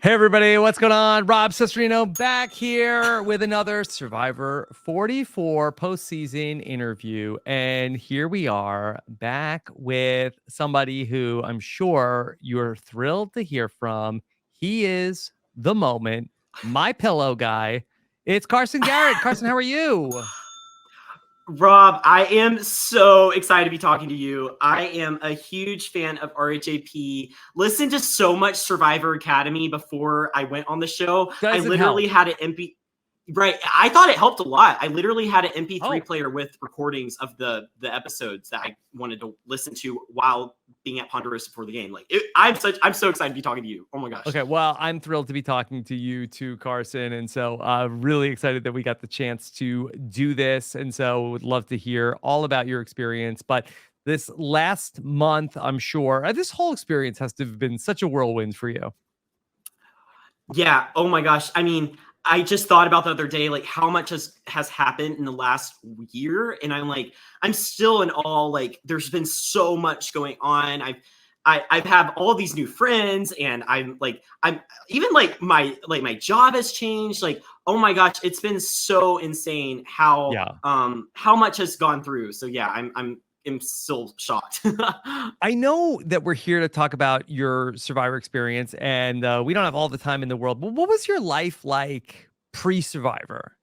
Hey everybody, what's going on? Rob Cesternino back here with another Survivor 44 postseason interview. And here we are back with somebody who I'm sure you're thrilled to hear from. He is the moment, my pillow guy. It's Carson Garrett. Carson, how are you? Rob, I am so excited to be talking to you. I am a huge fan of RHAP. Listened to so much Survivor Academy before I went on the show. I Does it literally help? had an MP. Right. I thought it helped a lot. I literally had an MP3 Oh. player with recordings of the episodes that I wanted to listen to while being at Ponderosa for the game. I'm so excited to be talking to you. Oh my gosh. Okay, well, I'm thrilled to be talking to you too, Carson. And so really excited that we got the chance to do this. And so would love to hear all about your experience. But this last month, I'm sure, this whole experience has to have been such a whirlwind for you. Yeah. Oh my gosh. I mean, I just thought about the other day, like how much has happened in the last year, and I'm still in awe. Like, there's been so much going on. I've have all these new friends, and I'm even my job has changed. Like, oh my gosh, it's been so insane how much has gone through. So yeah, I'm still shocked. I know that we're here to talk about your Survivor experience, and we don't have all the time in the world. But what was your life like pre-Survivor?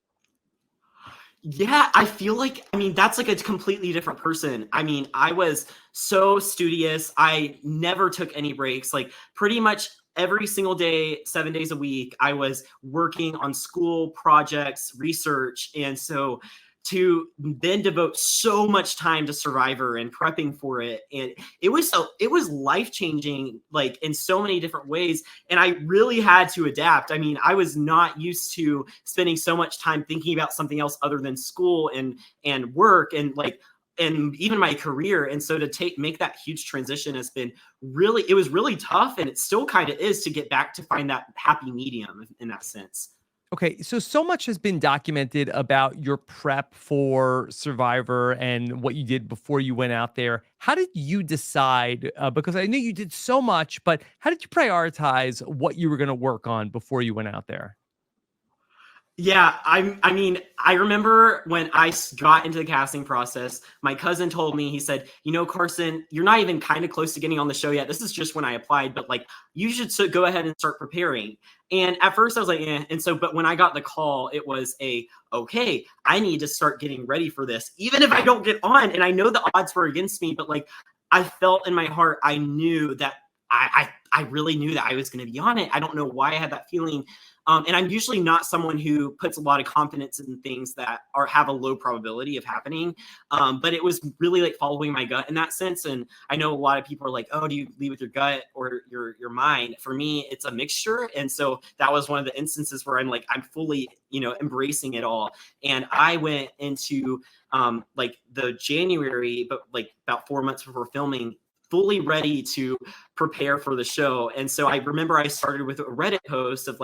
Yeah, I feel like, I mean, that's like a completely different person. I mean, I was so studious. I never took any breaks. Like, pretty much every single day, 7 days a week, I was working on school projects, research. And so to then devote so much time to Survivor and prepping for it, and it was life-changing, like, in so many different ways, and I really had to adapt. I mean, I was not used to spending so much time thinking about something else other than school and work and even my career. And so to make that huge transition has been it was really tough, and it still kind of is, to get back to find that happy medium in that sense. Okay, so much has been documented about your prep for Survivor and what you did before you went out there. How did you decide? Because I knew you did so much, but how did you prioritize what you were going to work on before you went out there? Yeah, I mean, I remember when I got into the casting process, my cousin told me, he said, Carson, you're not even kind of close to getting on the show yet. This is just when I applied, but like, you should go ahead and start preparing. And at first I was like, eh. And so, but when I got the call, it was okay, I need to start getting ready for this, even if I don't get on. And I know the odds were against me, but like, I felt in my heart, I knew that I really knew that I was going to be on it. I don't know why I had that feeling. And I'm usually not someone who puts a lot of confidence in things that have a low probability of happening. But it was really like following my gut in that sense. And I know a lot of people are like, oh, do you lead with your gut or your mind? For me, it's a mixture. And so that was one of the instances where I'm fully, embracing it all. And I went into the January, but like about 4 months before filming, fully ready to prepare for the show. And so I remember I started with a Reddit post of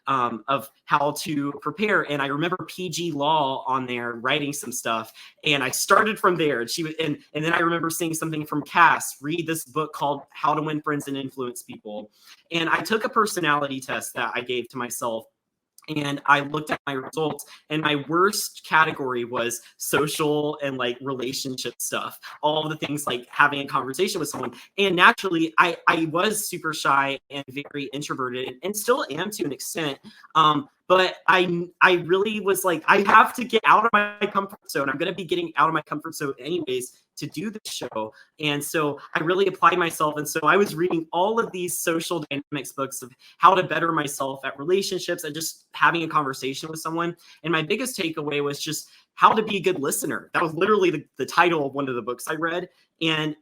of how to prepare. And I remember PG Law on there writing some stuff. And I started from there. And then I remember seeing something from Cass, read this book called How to Win Friends and Influence People. And I took a personality test that I gave to myself. And I looked at my results, and my worst category was social and like relationship stuff, all the things like having a conversation with someone. And naturally, I was super shy and very introverted, and still am to an extent. But I really was like, I have to get out of my comfort zone. I'm going to be getting out of my comfort zone anyways to do the show. And so I really applied myself. And so I was reading all of these social dynamics books of how to better myself at relationships and just having a conversation with someone. And my biggest takeaway was just how to be a good listener. That was literally the title of one of the books I read. And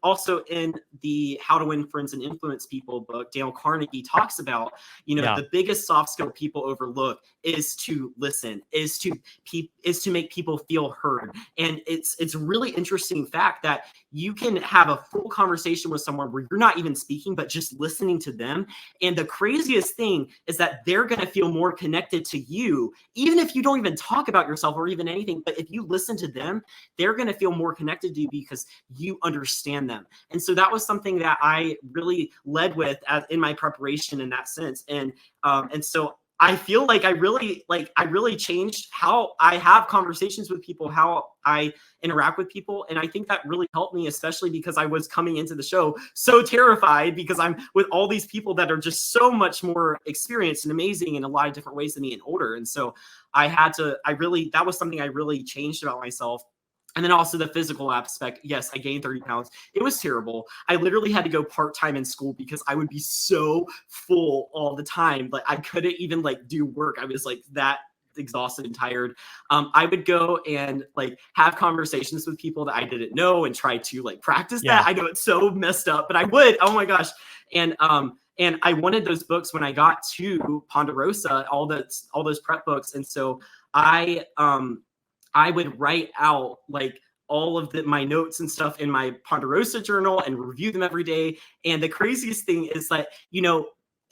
also in the How to Win Friends and Influence People book, Dale Carnegie talks about, the biggest soft skill people overlook is to listen, is to make people feel heard. And it's a really interesting fact that you can have a full conversation with someone where you're not even speaking, but just listening to them. And the craziest thing is that they're going to feel more connected to you, even if you don't even talk about yourself or even anything. But if you listen to them, they're going to feel more connected to you because you understand them. And so that was something that I really led with in my preparation in that sense. And so I feel like I really changed how I have conversations with people, how I interact with people. And I think that really helped me, especially because I was coming into the show so terrified because I'm with all these people that are just so much more experienced and amazing in a lot of different ways than me and older. And so that was something I really changed about myself. And then also the physical aspect. Yes, I gained 30 pounds. It was terrible. I literally had to go part-time in school because I would be so full all the time. Like I couldn't even like do work. I was like that exhausted and tired. I would go and like have conversations with people that I didn't know and try to like practice that. I know it's so messed up, but I would. Oh my gosh. And I wanted those books when I got to Ponderosa, all those prep books. And so I would write out like all of my notes and stuff in my Ponderosa journal and review them every day. And the craziest thing is that,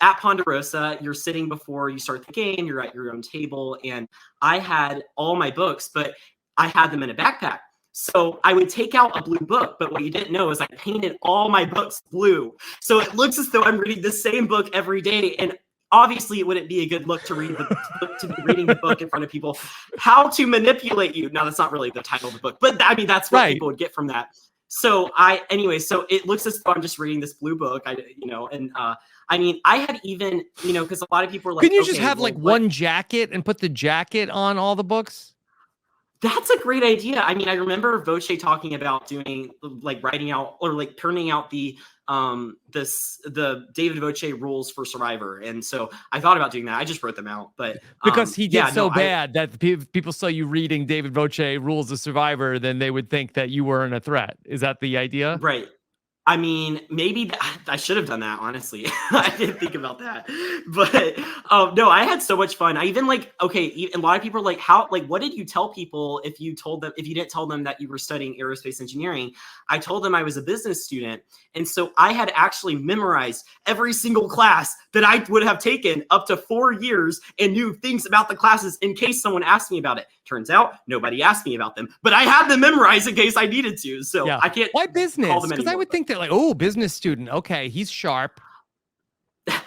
at Ponderosa, you're sitting before you start the game, you're at your own table. And I had all my books, but I had them in a backpack. So I would take out a blue book, but what you didn't know is I painted all my books blue. So it looks as though I'm reading the same book every day. And obviously, it wouldn't be a good look to be reading the book in front of people. How to Manipulate You. Now, that's not really the title of the book, but I mean, that's what people would get from that. So so it looks as though I'm just reading this blue book, I mean, I had even, because a lot of people are like, can you just have like one jacket and put the jacket on all the books? That's a great idea. I mean, I remember Voce talking about doing like writing out or like turning out the David Voce rules for Survivor. And so I thought about doing that. I just wrote them out, but because he did bad that people saw you reading David Voce rules of Survivor, then they would think that you weren't a threat. Is that the idea? Right. I mean, maybe I should have done that, honestly. I didn't think about that. But no, I had so much fun. I even a lot of people are like, what did you tell people if you didn't tell them that you were studying aerospace engineering? I told them I was a business student. And so I had actually memorized every single class that I would have taken up to 4 years and knew things about the classes in case someone asked me about it. Turns out nobody asked me about them, but I had them memorized in case I needed to. So I can't. Why business? Because I would think that like, oh, business student. Okay, he's sharp.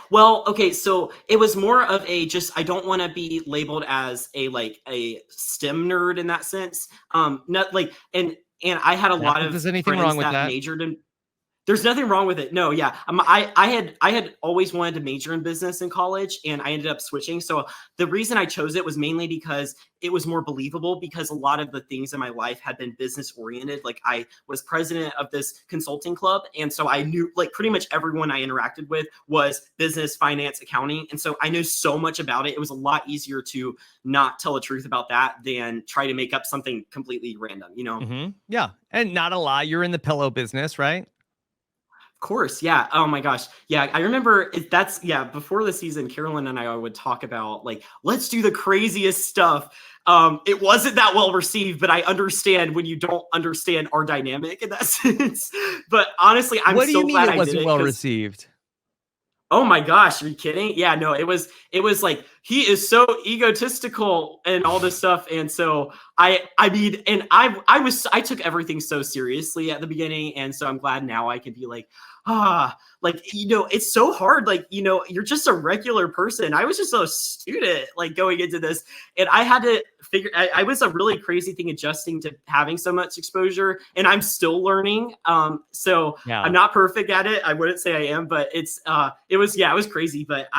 Well, okay, so it was more of I don't want to be labeled as a STEM nerd in that sense. Not like and I had a lot of there's anything wrong with that majored in. There's nothing wrong with it. No, yeah. I had always wanted to major in business in college, and I ended up switching. So the reason I chose it was mainly because it was more believable, because a lot of the things in my life had been business oriented. Like I was president of this consulting club. And so I knew like pretty much everyone I interacted with was business, finance, accounting. And so I knew so much about it. It was a lot easier to not tell the truth about that than try to make up something completely random, Mm-hmm. Yeah. And not a lie. You're in the pillow business, right? Course, yeah. Oh my gosh, yeah. I remember before the season, Carolyn and I would talk about like, let's do the craziest stuff. It wasn't that well received, but I understand when you don't understand our dynamic in that sense. But honestly, I'm so glad it wasn't well received. Oh my gosh, are you kidding? Yeah, no, it was like, he is so egotistical and all this stuff. And so I took everything so seriously at the beginning. And so I'm glad now I can be like, it's so hard. Like, you're just a regular person. I was just a student, like going into this, and I had to figure, I was a really crazy thing adjusting to having so much exposure, and I'm still learning. So I'm not perfect at it. I wouldn't say I am, but it was crazy, but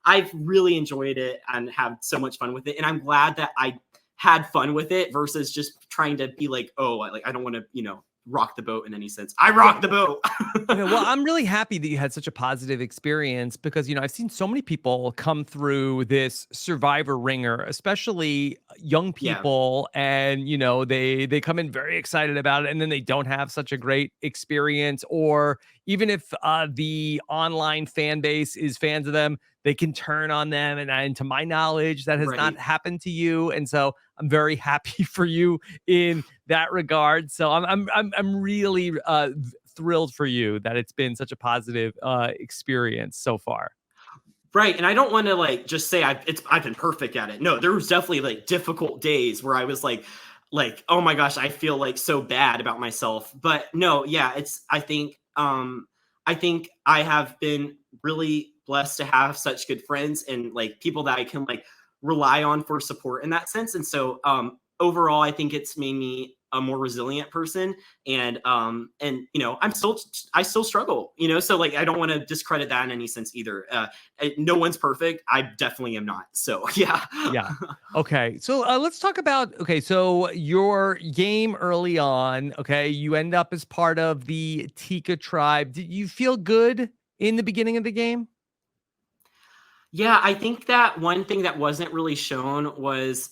I've really enjoyed it and have so much fun with it. And I'm glad that I had fun with it versus just trying to be like, I don't want to, rock the boat in any sense. I rock the boat. Well, I'm really happy that you had such a positive experience because, I've seen so many people come through this Survivor ringer, especially young people. Yeah. And, they come in very excited about it, and then they don't have such a great experience. Or even if the online fan base is fans of them, they can turn on them. And to my knowledge, that has not happened to you. And so I'm very happy for you in that regard. So I'm really thrilled for you that it's been such a positive experience so far. Right. And I don't want to like just say I've been perfect at it. No, there was definitely like difficult days where I was like, oh my gosh, I feel like so bad about myself. But no, yeah, I think I have been really blessed to have such good friends and like people that I can like rely on for support in that sense. And so overall I think it's made me a more resilient person. And you know, I still struggle, you know, so like I don't want to discredit that in any sense either. No one's perfect. I definitely am not. So yeah. Yeah. Okay. So let's talk about, okay, so your game early on, okay, you end up as part of the Tika tribe. Did you feel good in the beginning of the game? Yeah, I think that one thing that wasn't really shown was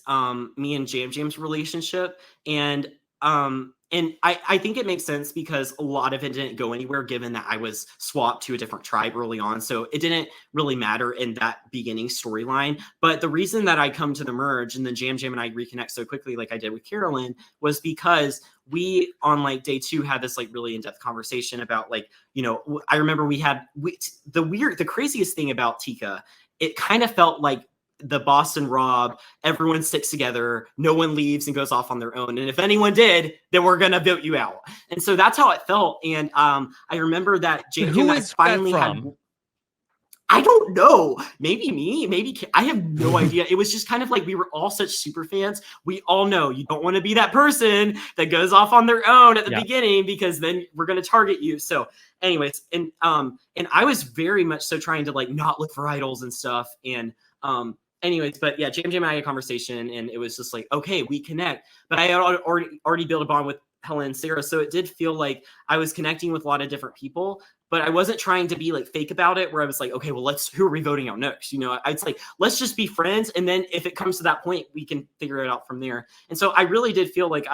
me and Jam Jam's relationship. And I think it makes sense because a lot of it didn't go anywhere given that I was swapped to a different tribe early on. So it didn't really matter in that beginning storyline. But the reason that I come to the merge and then Jam Jam and I reconnect so quickly like I did with Carolyn was because we on like day 2 had this like really in-depth conversation about like, you know, I remember the craziest thing about Tika, it kind of felt like the Boston Rob, everyone sticks together, no one leaves and goes off on their own. And if anyone did, then we're gonna vote you out. And so that's how it felt. And I remember that So JJ who and I is that finally had. from? I don't know. Maybe me. Maybe I have no idea. It was just kind of like we were all such super fans. We all know you don't want to be that person that goes off on their own at the Yeah. beginning because then we're going to target you. So, anyways, and I was very much so trying to like not look for idols and stuff. And anyways, but yeah, Jam Jam and I had a conversation, and it was just like, okay, we connect. But I had already built a bond with Helen and Sarah, so it did feel like I was connecting with a lot of different people, but I wasn't trying to be like fake about it where I was like, okay, well, who are we voting out next? You know, it's like, let's just be friends. And then if it comes to that point, we can figure it out from there. And so I really did feel like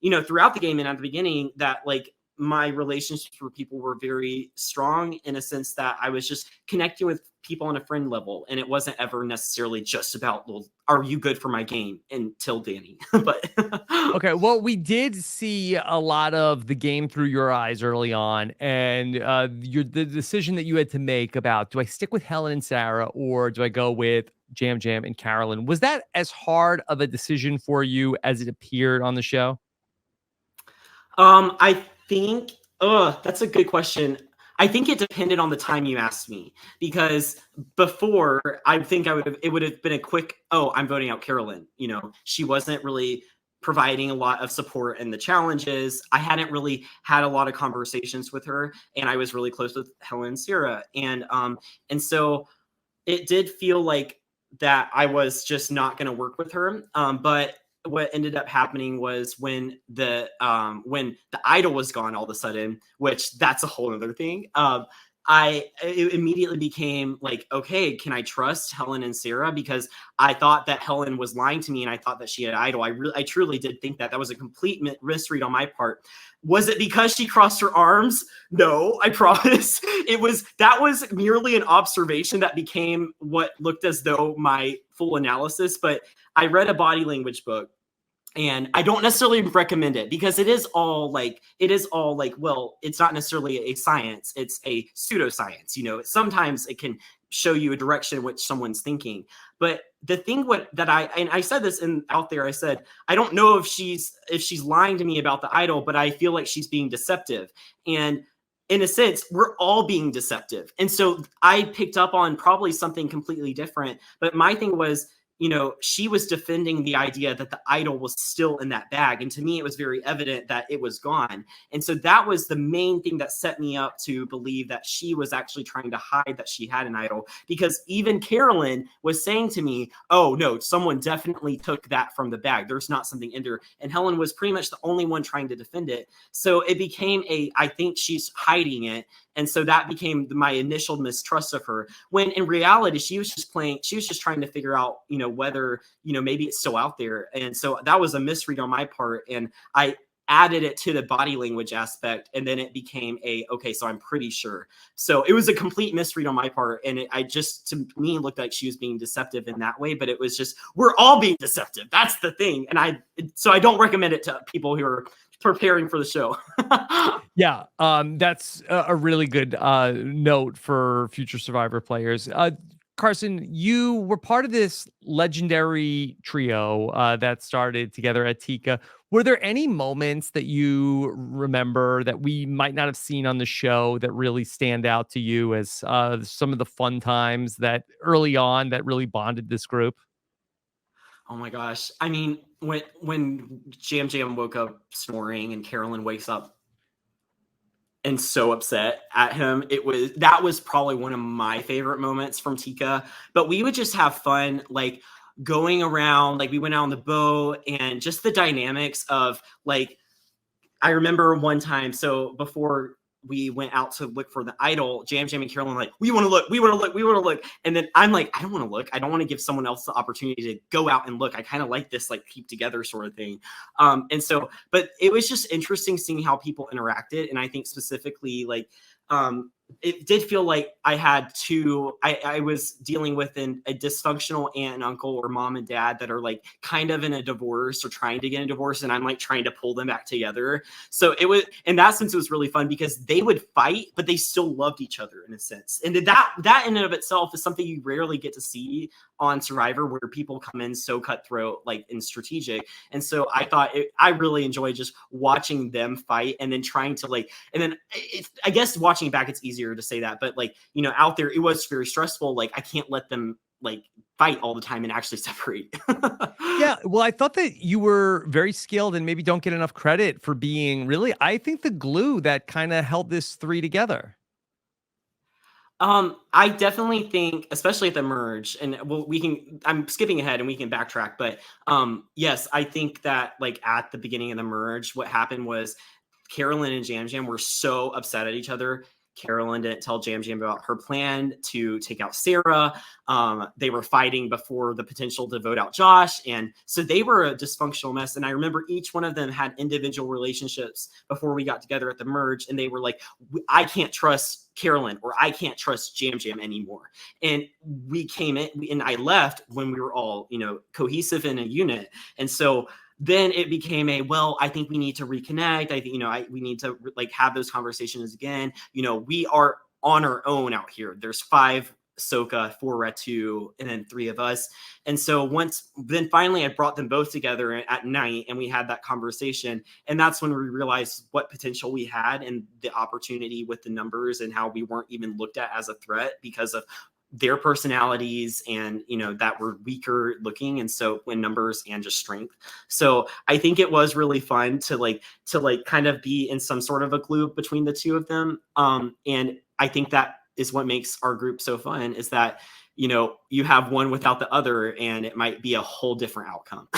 you know, throughout the game and at the beginning that like my relationships with people were very strong in a sense that I was just connecting with people on a friend level. And it wasn't ever necessarily just about, well, are you good for my game until Danny? But Okay, well, we did see a lot of the game through your eyes early on, and the decision that you had to make about do I stick with Helen and Sarah or do I go with Jam Jam and Carolyn? Was that as hard of a decision for you as it appeared on the show? I think, that's a good question. I think it depended on the time you asked me because before I think it would have been a quick, oh, I'm voting out Carolyn. You know, she wasn't really providing a lot of support in the challenges. I hadn't really had a lot of conversations with her, and I was really close with Helen and Sarah. And so it did feel like that I was just not going to work with her. But what ended up happening was when the idol was gone all of a sudden, which that's a whole other thing. It immediately became like, okay, can I trust Helen and Sarah? Because I thought that Helen was lying to me, and I thought that she had an idol. I truly did think that was a complete misread on my part. Was it because she crossed her arms? No, I promise. That was merely an observation that became what looked as though my full analysis. But I read a body language book, and I don't necessarily recommend it because it is all like, well, it's not necessarily a science, it's a pseudoscience. You know, sometimes it can show you a direction in which someone's thinking. But the thing I said this out there, I said, I don't know if she's lying to me about the idol, but I feel like she's being deceptive. And in a sense, we're all being deceptive. And so I picked up on probably something completely different. But my thing was, you know, she was defending the idea that the idol was still in that bag. And to me, it was very evident that it was gone. And so that was the main thing that set me up to believe that she was actually trying to hide that she had an idol. Because even Carolyn was saying to me, oh, no, someone definitely took that from the bag. There's not something in there. And Helen was pretty much the only one trying to defend it. So it became I think she's hiding it. And so that became my initial mistrust of her, when in reality, she was just trying to figure out, you know, whether, you know, maybe it's still out there. And so that was a misread on my part. And I added it to the body language aspect. And then it became okay, so I'm pretty sure. So it was a complete misread on my part. And to me, looked like she was being deceptive in that way, but it was just, we're all being deceptive. That's the thing. And so I don't recommend it to people who are preparing for the show. Yeah, that's a really good note for future Survivor players. Carson, you were part of this legendary trio that started together at Tika. Were there any moments that you remember that we might not have seen on the show that really stand out to you as some of the fun times that early on that really bonded this group? Oh my gosh. I mean, when Jam Jam woke up snoring and Carolyn wakes up and so upset at him, that was probably one of my favorite moments from Tika. But we would just have fun, like going around, like we went out on the boat and just the dynamics of like I remember one time, so before we went out to look for the idol, Jam Jam and Carolyn were like, we want to look, we want to look, we want to look. And then I'm like, I don't want to look. I don't want to give someone else the opportunity to go out and look. I kind of like this, like keep together sort of thing. But it was just interesting seeing how people interacted. And I think specifically like, it did feel like I was dealing with a dysfunctional aunt and uncle or mom and dad that are like kind of in a divorce or trying to get a divorce. And I'm like trying to pull them back together. So it was, in that sense, it was really fun because they would fight, but they still loved each other in a sense. And that in and of itself is something you rarely get to see on Survivor, where people come in so cutthroat, like and strategic. And so I really enjoyed just watching them fight and then trying to like, and then I guess watching it back, it's easier to say that, but like, you know, out there, it was very stressful. Like I can't let them like fight all the time and actually separate. Yeah, well, I thought that you were very skilled and maybe don't get enough credit for being really, I think, the glue that kind of held this three together. I definitely think, especially at the merge, and I'm skipping ahead and we can backtrack, but yes, I think that like at the beginning of the merge, what happened was Carolyn and Jam Jam were so upset at each other. Carolyn didn't tell Jam Jam about her plan to take out Sarah. They were fighting before the potential to vote out Josh. And so they were a dysfunctional mess. And I remember each one of them had individual relationships before we got together at the merge. And they were like, I can't trust Carolyn or I can't trust Jam Jam anymore. And we came in and I left when we were all, you know, cohesive in a unit. And so then it became I think we need to reconnect. I think, you know, we need to like have those conversations again. You know, we are on our own out here. There's 5 Soka, 4 Ratu, and then 3 of us. And so then finally I brought them both together at night and we had that conversation. And that's when we realized what potential we had and the opportunity with the numbers and how we weren't even looked at as a threat because of their personalities and, you know, that were weaker looking. And so when numbers and just strength. So I think it was really fun to kind of be in some sort of a glue between the two of them. And I think that is what makes our group so fun is that, you know, you have one without the other and it might be a whole different outcome.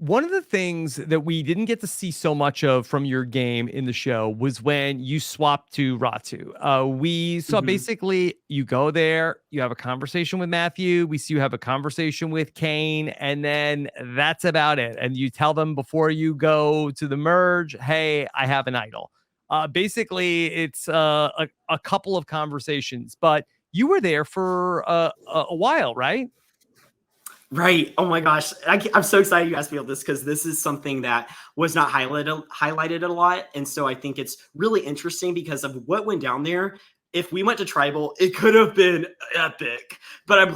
One of the things that we didn't get to see so much of from your game in the show was when you swapped to Ratu. We saw basically you go there, you have a conversation with Matthew, we see you have a conversation with Kane, and then that's about it. And you tell them before you go to the merge, hey, I have an idol. Basically, it's a couple of conversations, but you were there for a while, right? Right. Oh my gosh. I'm so excited you asked me about this because this is something that was not highlighted a lot. And so I think it's really interesting because of what went down there. If we went to tribal, it could have been epic, but I'm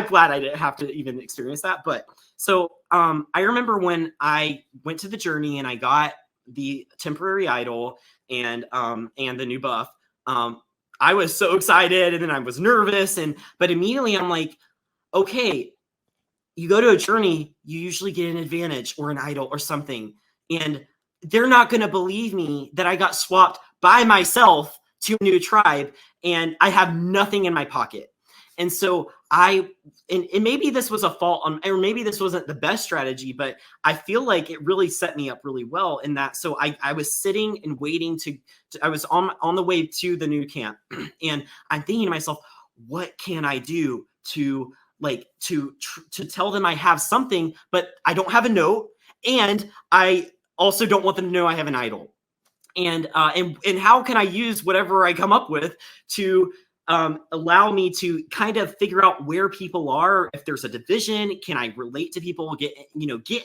glad I didn't have to even experience that. But so I remember when I went to the journey and I got the temporary idol and the new buff. I was so excited and then I was nervous but immediately I'm like, okay, you go to a journey, you usually get an advantage or an idol or something. And they're not going to believe me that I got swapped by myself to a new tribe and I have nothing in my pocket. And so and maybe this was a fault or maybe this wasn't the best strategy, but I feel like it really set me up really well in that. So I was sitting and waiting I was on the way to the new camp and I'm thinking to myself, what can I do to tell them I have something, but I don't have a note. And I also don't want them to know I have an idol. And how can I use whatever I come up with to allow me to kind of figure out where people are, if there's a division, can I relate to people, get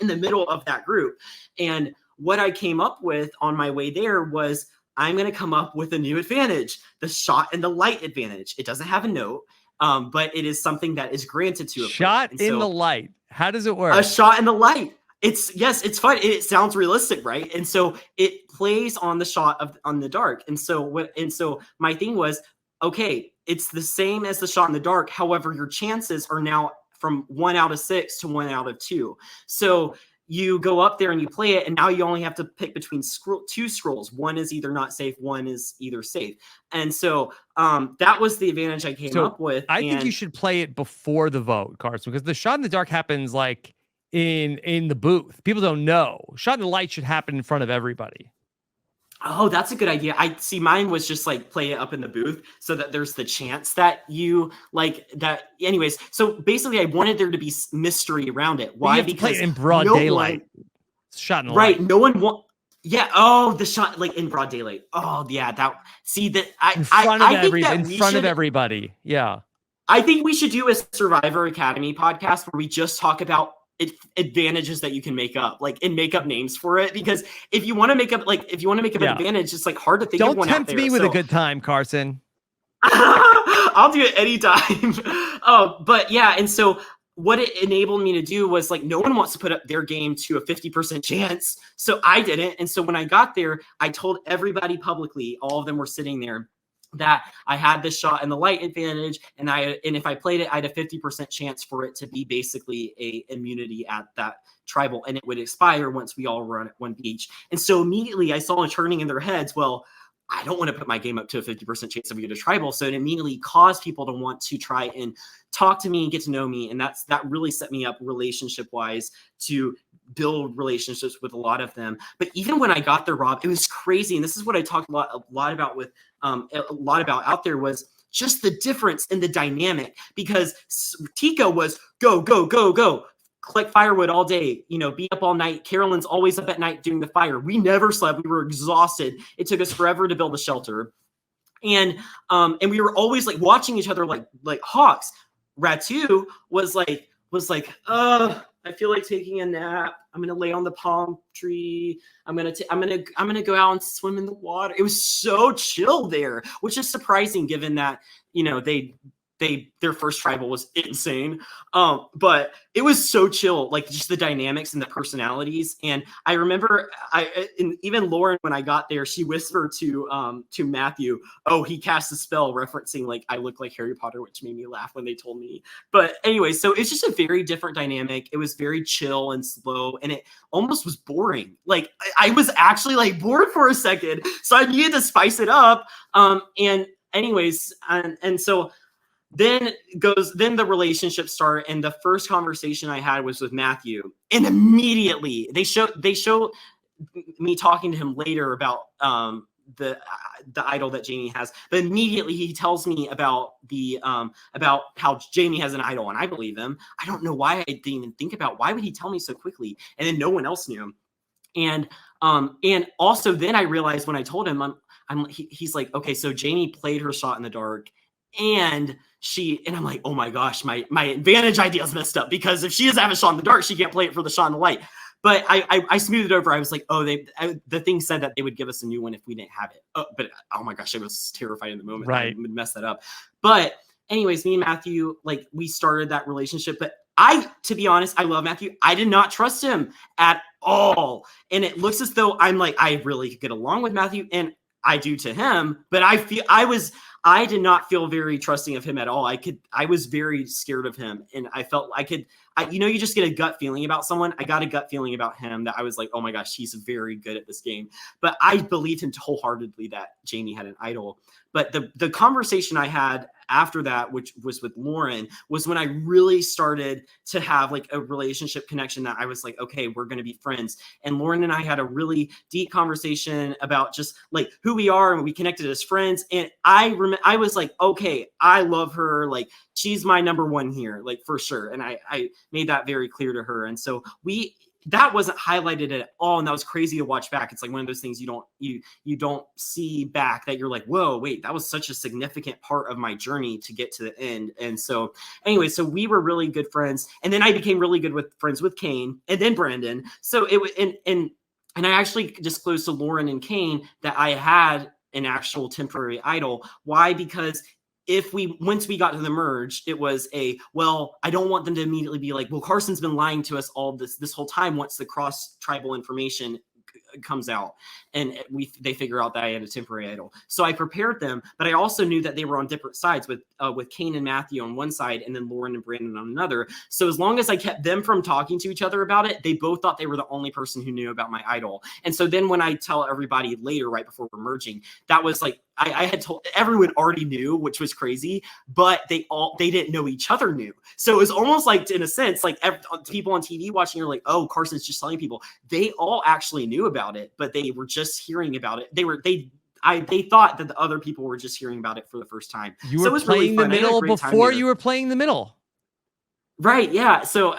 in the middle of that group. And what I came up with on my way there was I'm going to come up with a new advantage, the shot and the light advantage. It doesn't have a note. but it is something that is granted to a player. Shot And in so the light. How does it work? a shot in the light. It's fun. It sounds realistic, right? And so it plays on the shot on the dark. And so my thing was, okay, it's the same as the shot in the dark. However, your chances are now from 1 out of 6 to 1 out of 2. So you go up there and you play it, and now you only have to pick between two scrolls. One is either not safe, one is either safe. And so that was the advantage I came up with. I think you should play it before the vote, Carson, because the shot in the dark happens like in the booth. People don't know. Shot in the light should happen in front of everybody. Oh, that's a good idea. I see. Mine was just like play it up in the booth so that there's the chance that you like that. Anyways, so basically, I wanted there to be mystery around it. Why? Because play it in broad daylight. Shot in the light. Right. No one want. Yeah. Oh, the shot like in broad daylight. Oh, yeah. That. See that. In front of everybody. Yeah. I think we should do a Survivor Academy podcast where we just talk about advantages that you can make up, like, and make up names for it. Because if you want to make up, an advantage, it's like hard to think of one out there. Don't tempt me with a good time, Carson. I'll do it anytime. But yeah, and so what it enabled me to do was like, no one wants to put up their game to a 50% chance. So I didn't. And so when I got there, I told everybody publicly, all of them were sitting there, that I had this shot in the light advantage, and if I played it, I had a 50% chance for it to be basically a immunity at that tribal, and it would expire once we all were on one beach. And so immediately I saw it turning in their heads, well, I don't want to put my game up to a 50% chance of being a tribal. So it immediately caused people to want to try and talk to me and get to know me. And that really set me up relationship wise to build relationships with a lot of them. But even when I got there, Rob, it was crazy. And this is what I talked a lot about out there, was just the difference in the dynamic, because Tika was go, go, go, go, collect firewood all day, be up all night. Carolyn's always up at night doing the fire. We never slept. We were exhausted. It took us forever to build a shelter. And we were always like watching each other like hawks. Ratu was like, I feel like taking a nap. I'm gonna lay on the palm tree. I'm gonna go out and swim in the water. It was so chill there, which is surprising given that their first tribal was insane. But it was so chill, like just the dynamics and the personalities. And I remember and even Lauren, when I got there, she whispered to Matthew, oh, he cast a spell referencing like I look like Harry Potter, which made me laugh when they told me. But anyway, so it's just a very different dynamic. It was very chill and slow, and it almost was boring. Like I was actually like bored for a second. So I needed to spice it up. And anyways, and so then the relationship started, and the first conversation I had was with Matthew, and immediately they show me talking to him later about the idol that Jamie has, but immediately he tells me about about how Jamie has an idol, and I believe him. I don't know why I didn't even think about why would he tell me so quickly, and then no one else knew. And also then I realized when I told him, he's like, okay, so Jamie played her shot in the dark, and I'm like, oh my gosh, my advantage idea is messed up, because if she doesn't have a shot in the dark, she can't play it for the shot in the light. But I smoothed it over. I was like, oh, the thing said that they would give us a new one if we didn't have it. But oh my gosh, I was terrified in the moment. Right. I would mess that up. But anyways, me and Matthew, like, we started that relationship. But to be honest, I love Matthew. I did not trust him at all. And it looks as though I'm like, I really could get along with Matthew, and I do to him, but I did not feel very trusting of him at all. I was very scared of him, and I felt you just get a gut feeling about someone. I got a gut feeling about him that I was like, oh my gosh, he's very good at this game. But I believed him wholeheartedly that Jamie had an idol. But the conversation I had after that, which was with Lauren, was when I really started to have like a relationship connection that I was like, okay, we're going to be friends. And Lauren and I had a really deep conversation about just like who we are, and we connected as friends. And I was like, okay, I love her. Like, she's my number one here, like, for sure. And I made that very clear to her. And so that wasn't highlighted at all, and that was crazy to watch back. It's like one of those things you don't see back, that you're like, whoa, wait, that was such a significant part of my journey to get to the end. And so anyway, so we were really good friends, and then I became really good friends with Kane, and then Brandon. So it was and I actually disclosed to Lauren and Kane that I had an actual temporary idol. Why? Because once we got to the merge, it was well, I don't want them to immediately be like, well, Carson's been lying to us all this whole time once the cross tribal information comes out and they figure out that I had a temporary idol. So I prepared them, but I also knew that they were on different sides with Kane and Matthew on one side and then Lauren and Brandon on another. So as long as I kept them from talking to each other about it, they both thought they were the only person who knew about my idol. And so then when I tell everybody later, right before we're merging, that was like, I had told everyone already knew, which was crazy, but they didn't know each other knew. So it was almost like, in a sense, like people on TV watching are like, oh, Carson's just telling people. They all actually knew about it, but they were just hearing about it. They thought that the other people were just hearing about it for the first time. You were playing the middle before you were playing the middle. Right. Yeah. So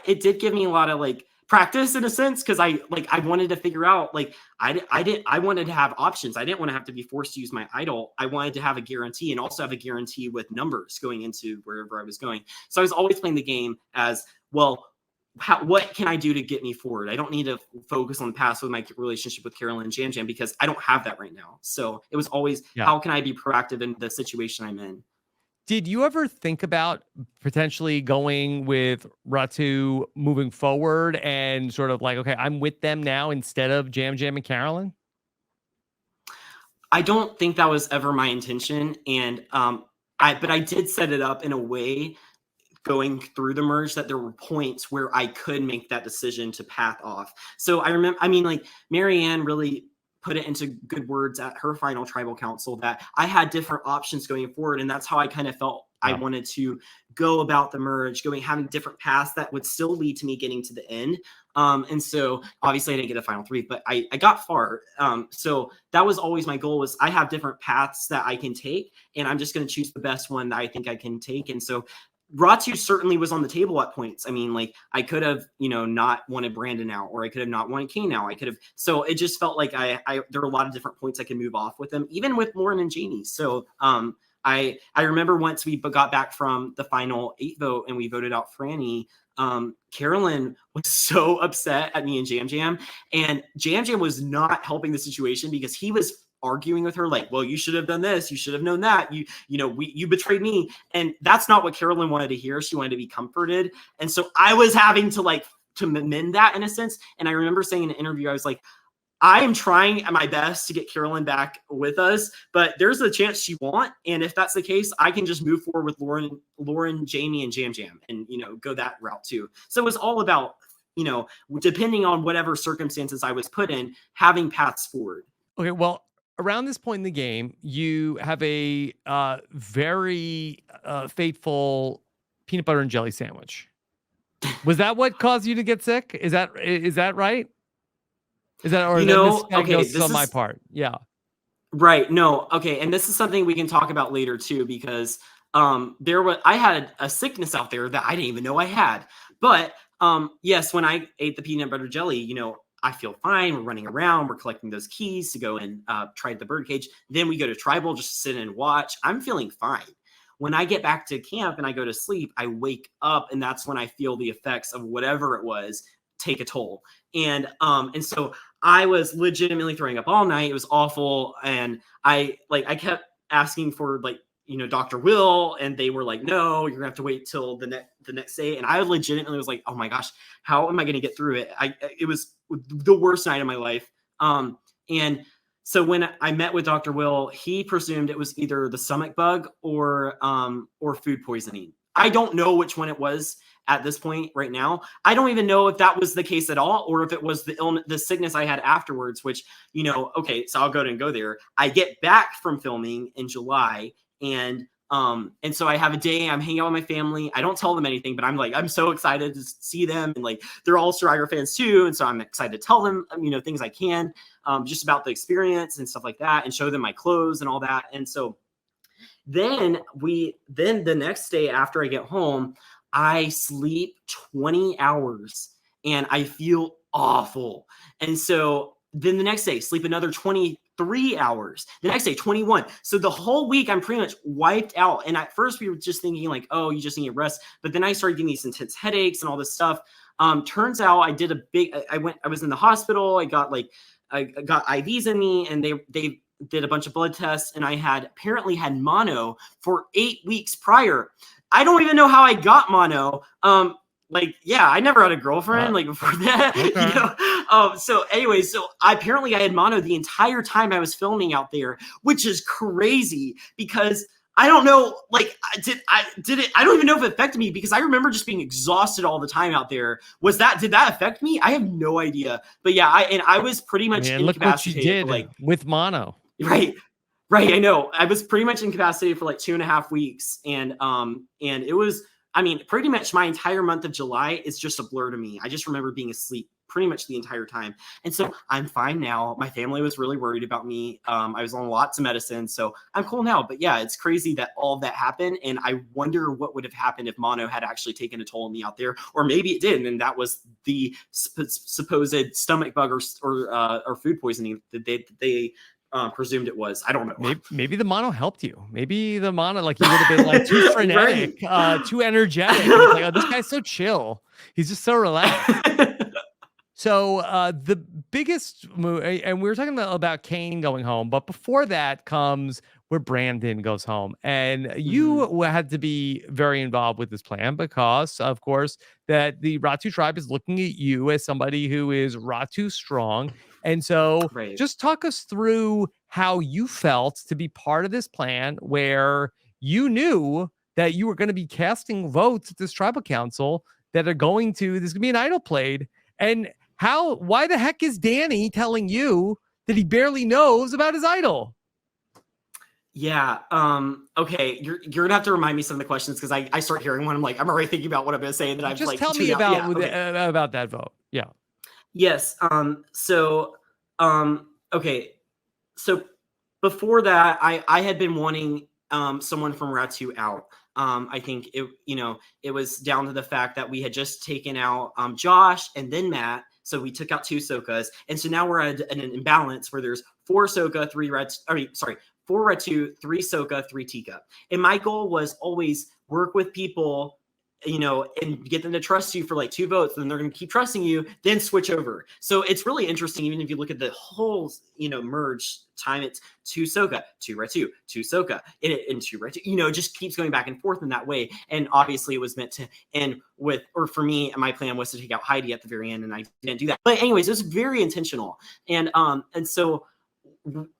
it did give me a lot of like practice in a sense, because I wanted to figure out, like, I wanted to have options. I didn't want to have to be forced to use my idol. I wanted to have a guarantee and also have a guarantee with numbers going into wherever I was going. So I was always playing the game as, well, what can I do to get me forward? I don't need to focus on the past with my relationship with Carolyn and Jam Jam because I don't have that right now. So it was always, how can I be proactive in the situation I'm in? Did you ever think about potentially going with Ratu moving forward and sort of like, okay, I'm with them now instead of Jam Jam and Carolyn? I don't think that was ever my intention. And but I did set it up in a way going through the merge that there were points where I could make that decision to path off. So like Marianne really put it into good words at her final tribal council that I had different options going forward. And that's how I kind of felt I wanted to go about the merge, having different paths that would still lead to me getting to the end. And so obviously I didn't get a final 3, but I got far. So that was always my goal, was I have different paths that I can take, and I'm just going to choose the best one that I think I can take. And so Ratu certainly was on the table at points. I mean, like, I could have, not wanted Brandon out, or I could have not wanted Kane out. So it just felt like there were a lot of different points I could move off with them, even with Lauren and Jamie. So I remember once we got back from the final 8 vote and we voted out Franny, Carolyn was so upset at me and Jam Jam, and Jam Jam was not helping the situation because he was arguing with her like, well, you should have done this, you should have known that, you betrayed me. And that's not what Carolyn wanted to hear. She wanted to be comforted. And so I was having to mend that in a sense. And I remember saying in an interview, I was like, I am trying my best to get Carolyn back with us, but there's a chance she won't. And if that's the case, I can just move forward with Lauren, Jamie, and Jam Jam and, go that route too. So it was all about, depending on whatever circumstances I was put in, having paths forward. Okay, well, around this point in the game, you have a very fateful peanut butter and jelly sandwich. Was that what caused you to get sick? Is that right? Is that, or this on my part? Yeah. Right. No. Okay. And this is something we can talk about later too, because I had a sickness out there that I didn't even know I had. But yes, when I ate the peanut butter jelly, I feel fine. We're running around. We're collecting those keys to go and try the birdcage. Then we go to tribal, just sit and watch. I'm feeling fine. When I get back to camp and I go to sleep, I wake up, and that's when I feel the effects of whatever it was take a toll. And so I was legitimately throwing up all night. It was awful. And I kept asking for Dr. Will, and they were like, no, you're gonna have to wait till the next day. And I legitimately was like, oh my gosh, how am I going to get through it? It was the worst night of my life. And so when I met with Dr. Will, he presumed it was either the stomach bug or food poisoning. I don't know which one it was at this point right now. I don't even know if that was the case at all, or if it was the sickness I had afterwards, which, okay, so I'll go there. I get back from filming in July, and so I have a day, I'm hanging out with my family. I don't tell them anything, but I'm so excited to see them. And they're all Survivor fans too. And so I'm excited to tell them, things I can, just about the experience and stuff like that, and show them my clothes and all that. And so then the next day after I get home, I sleep 20 hours and I feel awful. And so then the next day, sleep another 23 hours. The next day, 21. So the whole week, I'm pretty much wiped out. And at first, we were just thinking oh, you just need to rest. But then I started getting these intense headaches and all this stuff. Turns out I was in the hospital. I got IVs in me, and did a bunch of blood tests, and I had apparently had mono for 8 weeks prior. I don't even know how I got mono. Like, yeah, I never had a girlfriend like before that, Okay. you know? So anyway, so I had mono the entire time I was filming out there, which is crazy because I don't know, like, did it, I don't even know if it affected me because I remember just being exhausted all the time out there. Did that affect me? I have no idea. But yeah, I was pretty much Man, look what you incapacitated for did like, with mono. right. Right, I know. I was pretty much incapacitated for like 2.5 weeks. And it was, I mean, pretty much my entire month of July is just a blur to me. I just remember being asleep pretty much the entire time. And so I'm fine now. My family was really worried about me. I was on lots of medicine, so I'm cool now. But yeah, it's crazy that all of that happened. And I wonder what would have happened if mono had actually taken a toll on me out there, or maybe it didn't, and that was the supposed stomach bug or food poisoning that they presumed it was. I don't know. Maybe the mono helped you. Maybe the mono, like, you would have been like too frenetic, Right. too energetic. And it's like, oh, this guy's so chill. He's just so relaxed. So the biggest move, and we were talking about Kane going home, but before that comes where Brandon goes home, and you had to be very involved with this plan because, of course, that the Ratu tribe is looking at you as somebody who is Ratu strong, and so Right. just talk us through how you felt to be part of this plan, where you knew that you were going to be casting votes at this tribal council that are going to, there's going to be an idol played, and why the heck is Danny telling you that he barely knows about his idol? Yeah. Okay. You're gonna have to remind me some of the questions because I start hearing one. I'm already thinking about what I'm gonna say, and then I've Just like tell me tuned out. about Yeah. Okay. about that vote. Yeah. Yes. Okay. So before that, I had been wanting someone from Ratu out. I think it was down to the fact that we had just taken out Josh and then Matt. So we took out 2 Sokas. And so now we're at an imbalance where there's 4 Soka, 3 Red, 4 Ratu, 3 Soka, 3 Tika. And my goal was always work with people, and get them to trust you for like 2 votes, then they're going to keep trusting you, then switch over. So it's really interesting. Even if you look at the whole, merge time, it's 2 Soka, 2 Ratu, 2 Soka, and 2 Ratu, it just keeps going back and forth in that way. And obviously it was meant to end with, or for me, my plan was to take out Heidi at the very end, and I didn't do that. But anyways, it was very intentional. And so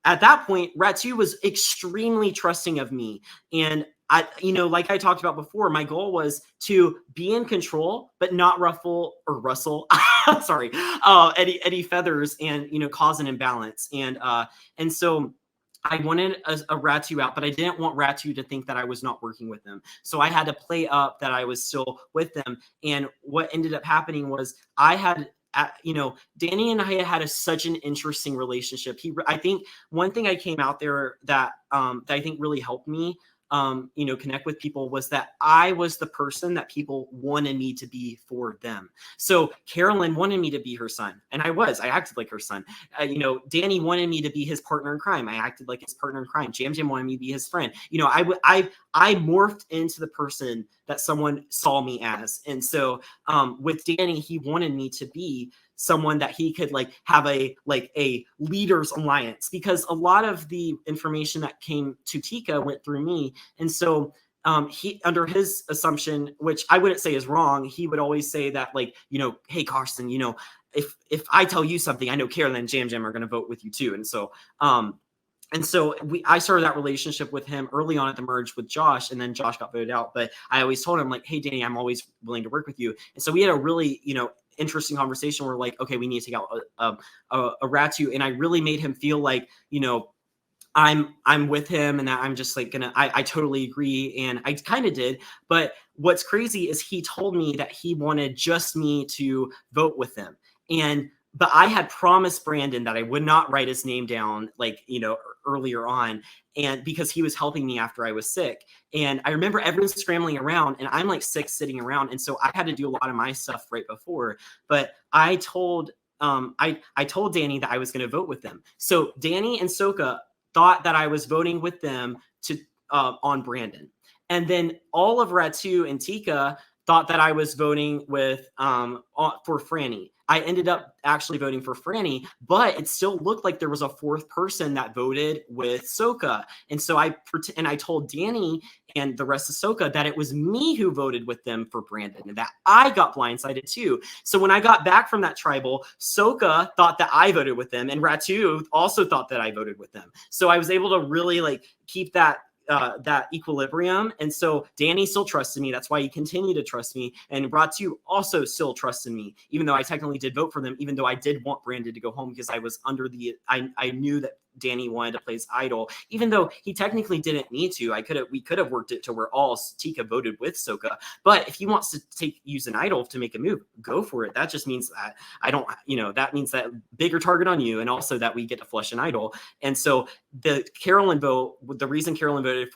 at that point, Ratu was extremely trusting of me. And like I talked about before, my goal was to be in control, but not rustle, sorry, any feathers and, cause an imbalance. And so I wanted a Ratu out, but I didn't want Ratu to think that I was not working with them. So I had to play up that I was still with them. And what ended up happening was Danny and I had such an interesting relationship. I think one thing I came out there that I think really helped me, connect with people was that I was the person that people wanted me to be for them. So Carolyn wanted me to be her son, and I acted like her son. Danny wanted me to be his partner in crime. I acted like his partner in crime. Jam wanted me to be his friend. I morphed into the person that someone saw me as. And so with Danny, he wanted me to be someone that he could have a leaders alliance, because a lot of the information that came to Tika went through me. And so he, under his assumption, which I wouldn't say is wrong, he would always say that hey Carson, if I tell you something, I know Carolyn and Jam are going to vote with you too. And so I started that relationship with him early on at the merge with Josh, and then Josh got voted out. But I always told him hey, Danny, I'm always willing to work with you. And so we had a really, interesting conversation where okay, we need to take out a Ratu. And I really made him feel like, I'm with him, and that I'm just I totally agree. And I kind of did. But what's crazy is he told me that he wanted just me to vote with him. But I had promised Brandon that I would not write his name down earlier on, and because he was helping me after I was sick. And I remember everyone scrambling around, and I'm sick sitting around. And so I had to do a lot of my stuff right before. But I told I told Danny that I was going to vote with them. So Danny and Soka thought that I was voting with them to on Brandon. And then all of Ratu and Tika thought that I was voting with for Franny. I ended up actually voting for Franny, but it still looked like there was a fourth person that voted with Soka. And so I told Danny and the rest of Soka that it was me who voted with them for Brandon and that I got blindsided too. So when I got back from that tribal, Soka thought that I voted with them and Ratu also thought that I voted with them. So I was able to really like keep that equilibrium. And so Danny still trusted me. That's why he continued to trust me. And Ratu also still trusted me, even though I technically did vote for them, even though I did want Brandon to go home because I was under I knew that Danny wanted to play as idol, even though he technically didn't need to. We could have worked it to where all Tika voted with Soka. But if he wants to use an idol to make a move, go for it. That just means that that means that bigger target on you, and also that we get to flush an idol. And so the Carolyn vote, the reason Carolyn voted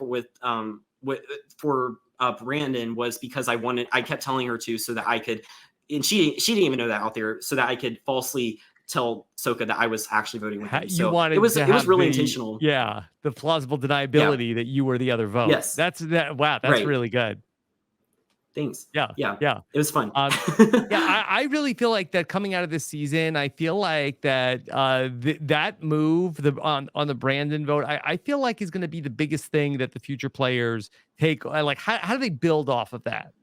for Brandon was because I kept telling her to, so that I could, and she didn't even know that out there, so that I could falsely tell Soka that I was actually voting with him. So it was really intentional. Yeah, the plausible deniability that you were the other vote. Yes, that's really good. Thanks. Yeah. It was fun. I really feel like that coming out of this season. I feel like that that move on the Brandon vote, I feel like is going to be the biggest thing that the future players take. Like, how do they build off of that?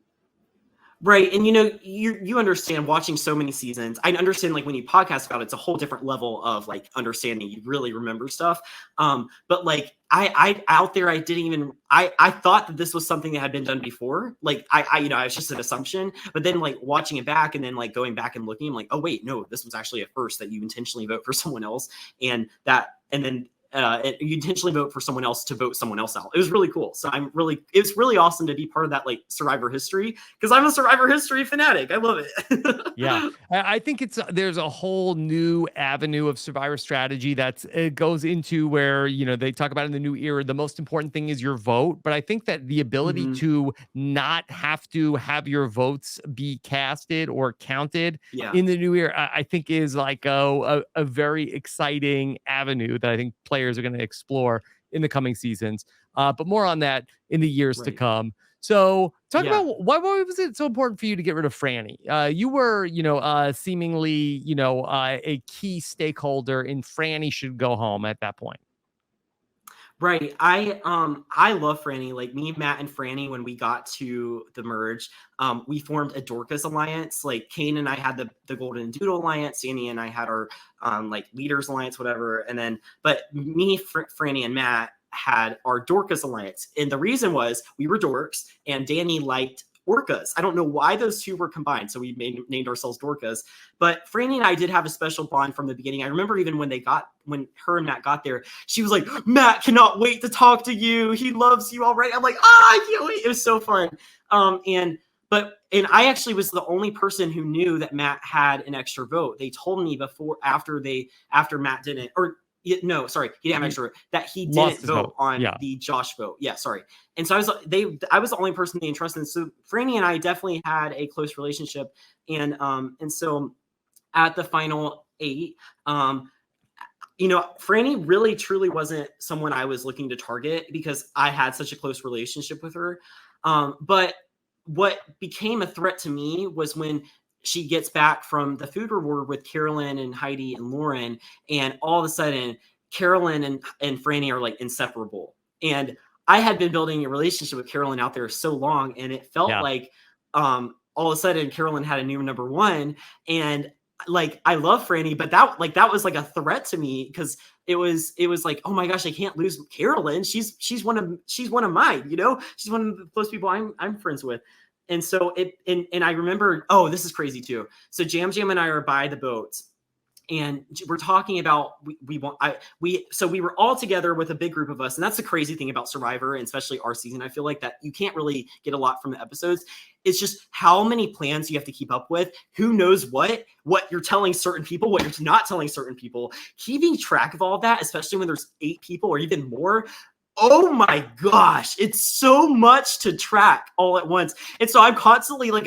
Right. And you understand watching so many seasons. I understand like when you podcast about it, it's a whole different level of like understanding. You really remember stuff. But like I out there, I thought that this was something that had been done before. Like I was just an assumption, but then like watching it back and then like going back and looking, I'm like, oh wait, no, this was actually a first, that you intentionally vote for someone else and then you intentionally vote for someone else to vote someone else out. It was really cool. So it's really awesome to be part of that like Survivor history, because I'm a Survivor history fanatic. I love it. Yeah, I think there's a whole new avenue of Survivor strategy it goes into where, they talk about in the new era, the most important thing is your vote. But I think that the ability to not have to have your votes be casted or counted in the new era, I think is like a very exciting avenue that I think players are going to explore in the coming seasons. But more on that in the years to come. So talk about why was it so important for you to get rid of Franny? You were, seemingly, a key stakeholder in Franny should go home at that point. Right. I love Franny. Like me, Matt, and Franny, when we got to the merge, we formed a Dorcas alliance. Like Kane and I had the Golden Doodle alliance. Danny and I had our like leaders alliance, whatever. And then, but me, Franny, and Matt had our Dorcas alliance. And the reason was we were dorks and Danny liked orcas. I don't know why those two were combined, so we named ourselves Dorcas. But Franny and I did have a special bond from the beginning. I remember even when her and Matt got there, she was like, "Matt cannot wait to talk to you. He loves you already." I'm like, I can't wait. It was so fun. And I actually was the only person who knew that Matt had an extra vote. They told me after Matt didn't, or no, sorry, he didn't have extra, that he didn't vote on the Josh vote. Yeah, sorry. And so I was the only person they entrusted. So Franny and I definitely had a close relationship. And so at the final 8, Franny really truly wasn't someone I was looking to target because I had such a close relationship with her. But what became a threat to me was when she gets back from the food reward with Carolyn and Heidi and Lauren, and all of a sudden Carolyn and Franny are like inseparable. And I had been building a relationship with Carolyn out there so long, and it felt like all of a sudden Carolyn had a new number one, and like I love Franny, but that was like a threat to me because it was like, oh my gosh, I can't lose Carolyn. She's one of mine, she's one of those people I'm friends with. And so and I remember, oh, this is crazy too. So Jam and I are by the boats, and we're talking about we were all together with a big group of us, and that's the crazy thing about Survivor, and especially our season. I feel like that you can't really get a lot from the episodes. It's just how many plans you have to keep up with. Who knows what you're telling certain people, what you're not telling certain people. Keeping track of all of that, especially when there's 8 people or even more. Oh my gosh, it's so much to track all at once. And so I'm constantly like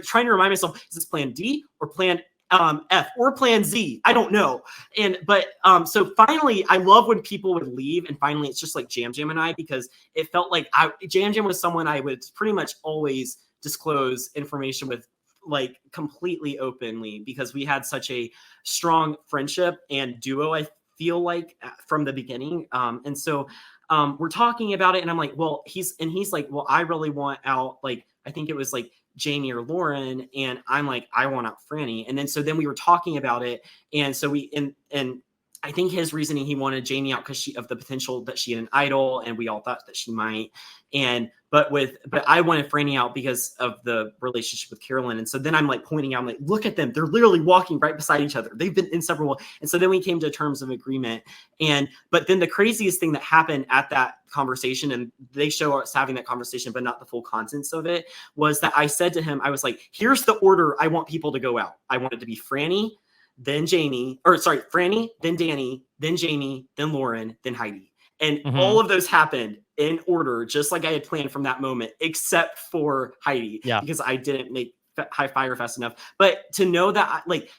trying to remind myself, is this plan D or plan F or plan Z? I don't know. So finally, I love when people would leave, and finally it's just like Jam and I, because it felt like Jam was someone I would pretty much always disclose information with like completely openly because we had such a strong friendship and duo, I feel like, from the beginning. And so we're talking about it, and I'm like, well, he's like, well, I really want out, like, I think it was like Jamie or Lauren, and I'm like, I want out Franny. And then so then we were talking about it, and so we and I think his reasoning, he wanted Jamie out because of the potential that she had an idol, and we all thought that she might. But I wanted Franny out because of the relationship with Carolyn. And so then I'm like pointing out, I'm like, look at them. They're literally walking right beside each other. They've been inseparable. And so then we came to terms of agreement. But then the craziest thing that happened at that conversation, and they show us having that conversation, but not the full contents of it, was that I said to him, I was like, here's the order I want people to go out. I want it to be Franny, then Franny, then Danny, then Jamie, then Lauren, then Heidi. And all of those happened in order, just like I had planned from that moment, except for Heidi, because I didn't make High Fire fast enough. But to know that, like,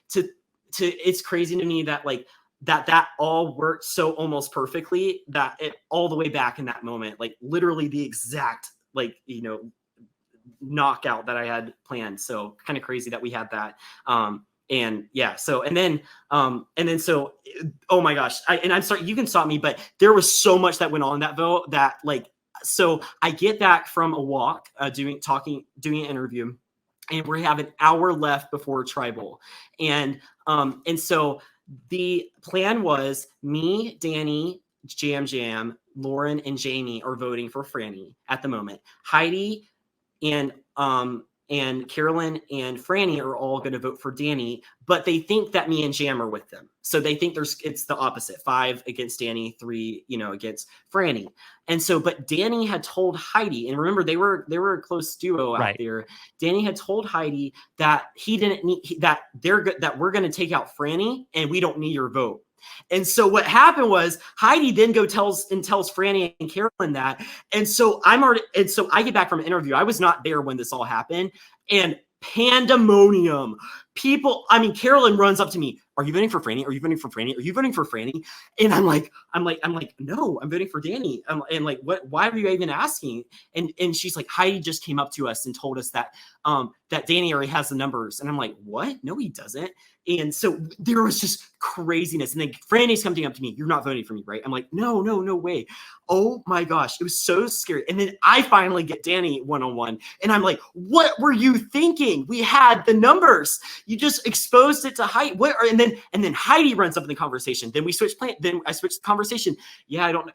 it's crazy to me that, like, that all worked so almost perfectly, that it all the way back in that moment, like literally the exact, like, you know, knockout that I had planned. So kind of crazy that we had that. And yeah, so, and then so, oh my gosh, I'm sorry, you can stop me, but there was so much that went on in that vote that, like, so I get back from a walk, doing an interview, and we have an hour left before tribal. And so the plan was me, Danny, Jam, Lauren, and Jamie are voting for Franny at the moment. Heidi and Carolyn and Franny are all going to vote for Danny, but they think that me and Jam are with them. So they think it's the opposite, 5 against Danny, 3, against Franny. And so, but Danny had told Heidi, and remember, they were a close duo out there. Danny had told Heidi that he didn't need, that we're going to take out Franny and we don't need your vote. And so what happened was Heidi then tells Franny and Carolyn that. And so I get back from an interview. I was not there when this all happened, and pandemonium. Carolyn runs up to me. Are you voting for Franny? Are you voting for Franny? Are you voting for Franny? And I'm like, no, I'm voting for Danny. And like, what, why are you even asking? And she's like, Heidi just came up to us and told us that Danny already has the numbers. And I'm like, what? No, he doesn't. And so there was just craziness. And then Franny's coming up to me. You're not voting for me, right? I'm like, no way. Oh my gosh. It was so scary. And then I finally get Danny one-on-one. And I'm like, what were you thinking? We had the numbers. You just exposed it to Heidi. And then Heidi runs up in the conversation. Then we switch plan. Then I switched the conversation. Yeah, I don't,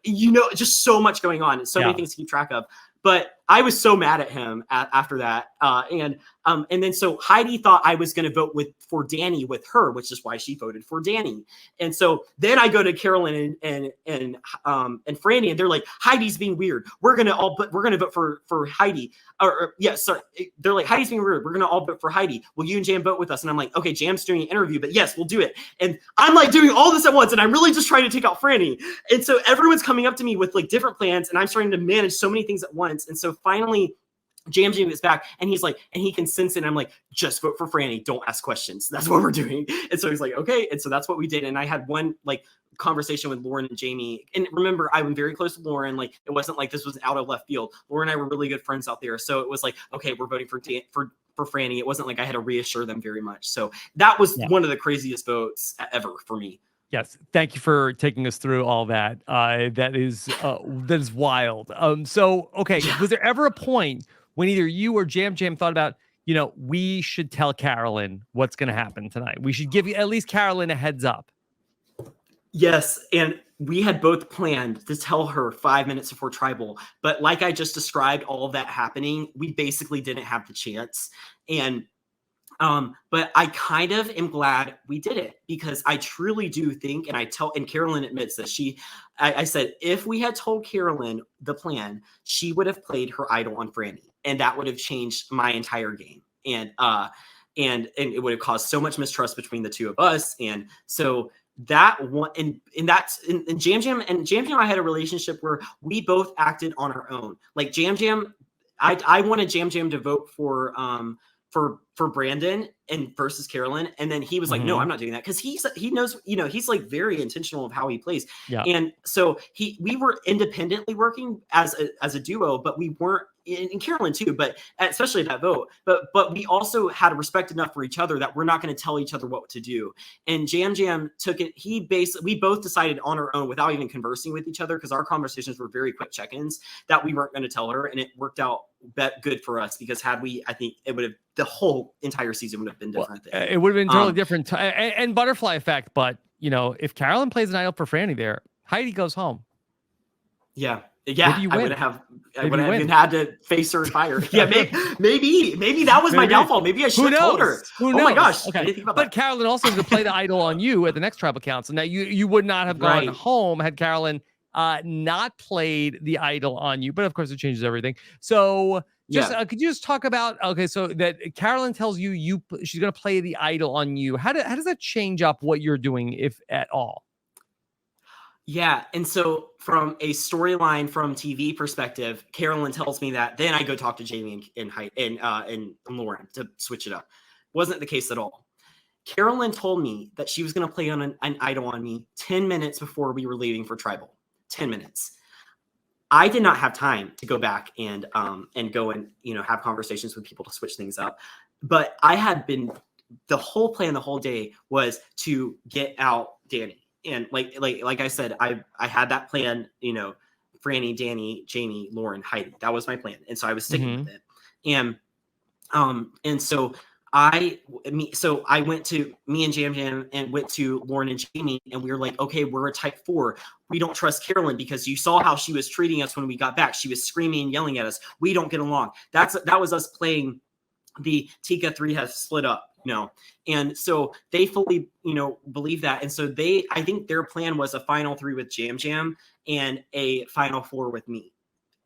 just so much going on. And so many things to keep track of. But I was so mad at him after that. And then so Heidi thought I was going to vote for Danny with her, which is why she voted for Danny. And so then I go to Carolyn and Franny, and they're like, Heidi's being weird. We're going to vote for Heidi. They're like, Heidi's being weird. We're going to all vote for Heidi. Will you and Jam vote with us? And I'm like, okay, Jam's doing an interview, but yes, we'll do it. And I'm like doing all this at once, and I'm really just trying to take out Franny. And so everyone's coming up to me with like different plans, and I'm starting to manage so many things at once. And so finally, Jam is back, and he's like, and he can sense it. And I'm like, just vote for Franny. Don't ask questions. That's what we're doing. And so he's like, okay. And so that's what we did. And I had one like conversation with Lauren and Jamie. And remember, I'm very close to Lauren. Like, it wasn't like this was out of left field. Lauren and I were really good friends out there. So it was like, okay, we're voting for Franny. It wasn't like I had to reassure them very much. So that was one of the craziest votes ever for me. Yes, thank you for taking us through all that. That is wild. So okay, was there ever a point when either you or Jam thought about, we should tell Carolyn what's going to happen tonight? We should give at least Carolyn a heads up. Yes, and we had both planned to tell her 5 minutes before tribal, but like I just described, all of that happening, we basically didn't have the chance. And but I kind of am glad we did it, because I truly do think, and Carolyn admits that I said, if we had told Carolyn the plan, she would have played her idol on Franny, and that would have changed my entire game. And it would have caused so much mistrust between the two of us. And so that one, and that's and Jam and I had a relationship where we both acted on our own. Like I wanted Jam to vote for Brandon and versus Carolyn, and then he was like, no, I'm not doing that, because he knows, he's like very intentional of how he plays. And so we were independently working as a duo, but we weren't and Carolyn too, but especially that vote. But we also had respect enough for each other that we're not going to tell each other what to do. And Jam took it. We both decided on our own without even conversing with each other, because our conversations were very quick check-ins, that we weren't going to tell her, and it worked out good for us, because had we, I think it would have, the whole entire season would have been different. It would have been totally different and butterfly effect. But if Carolyn plays an idol for Franny there, Heidi goes home. Yeah. I would have even had to face her and fire. Yeah, maybe that was my downfall. Maybe I should have told her. Who knows? Oh my gosh. Okay. But Carolyn also is going to play the idol on you at the next tribal council. Now you would not have gone home had Carolyn not played the idol on you. But of course it changes everything. So could you just talk about, so that Carolyn tells you she's going to play the idol on you. How does that change up what you're doing, if at all? Yeah, and so from a storyline from TV perspective, Carolyn tells me that. Then I go talk to Jamie and Lauren to switch it up. Wasn't the case at all. Carolyn told me that she was going to play on an idol on me 10 minutes before we were leaving for tribal. 10 minutes. I did not have time to go back and go and have conversations with people to switch things up. But I had been, the whole plan the whole day was to get out Danny. And like I said, I had that plan, Franny, Danny, Jamie, Lauren, Heidi. That was my plan. And so I was sticking with it. And so I went to me and Jam and went to Lauren and Jamie, and we were like, okay, we're a type 4. We don't trust Carolyn, because you saw how she was treating us when we got back. She was screaming and yelling at us. We don't get along. That was us playing the Tika 3 has split up. And so they fully, believe that. And so I think their plan was a final 3 with Jam and a final 4 with me.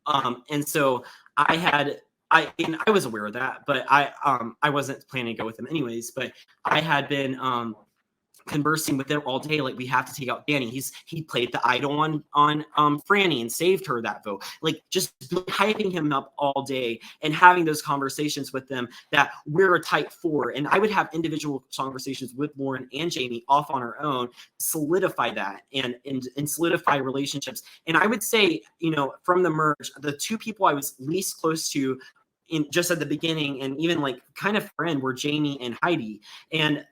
And so I was aware of that, but I wasn't planning to go with them anyways, but I had been, conversing with them all day. Like, we have to take out Danny. He played the idol on Franny and saved her that vote. Like, just hyping him up all day and having those conversations with them that we're a type 4. And I would have individual conversations with Lauren and Jamie off on our own, solidify that and solidify relationships. And I would say, from the merge, the 2 people I was least close to just at the beginning, and even like kind of friend, were Jamie and Heidi. And